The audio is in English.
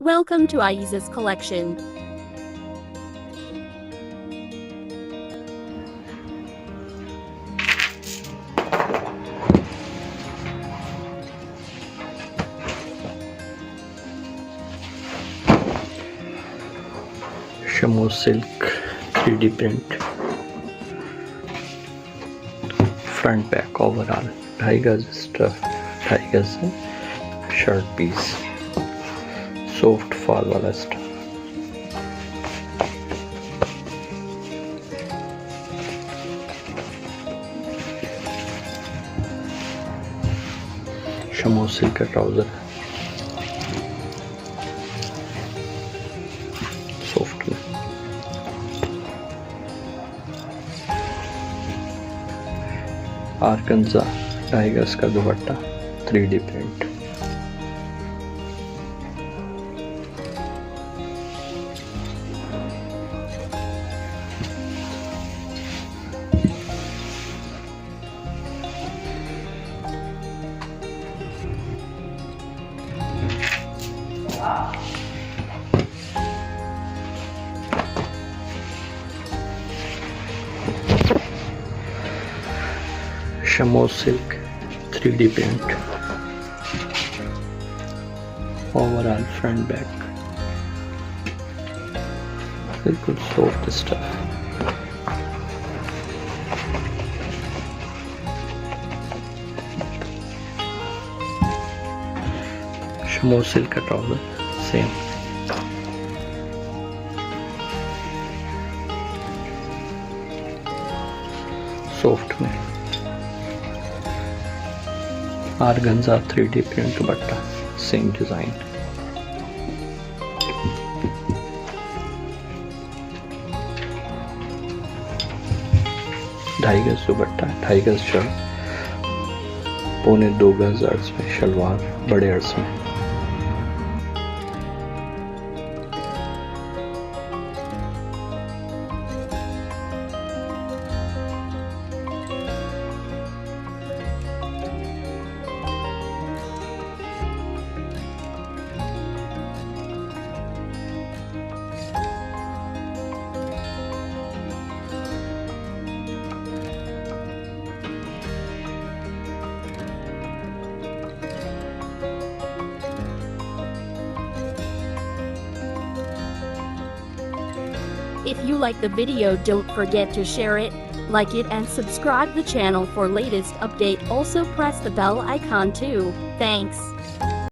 Welcome to AIZA'S collection. Shamoz Silk 3D print, front back overall, 2.5 gauge stuff, 2.5 gauge shirt piece, soft fall वाला stuff. Shamoz Silk का trouser soft में. Organza tigers का दुपट्टा 3D print. Shamoz Silk 3D print, overall front back, बिल्कुल soft stuff. Shamoz Silk का trouser same. Soft में. Organza 3D print दुपट्टा, same design. ढाई गज दुपट्टा, 2.5 गज शर्ट, 2.25 गज अर्ज में शलवार, बड़े अर्ज में. If you like the video, don't forget to share it, like it and subscribe the channel for latest update. Also press the bell icon too. Thanks.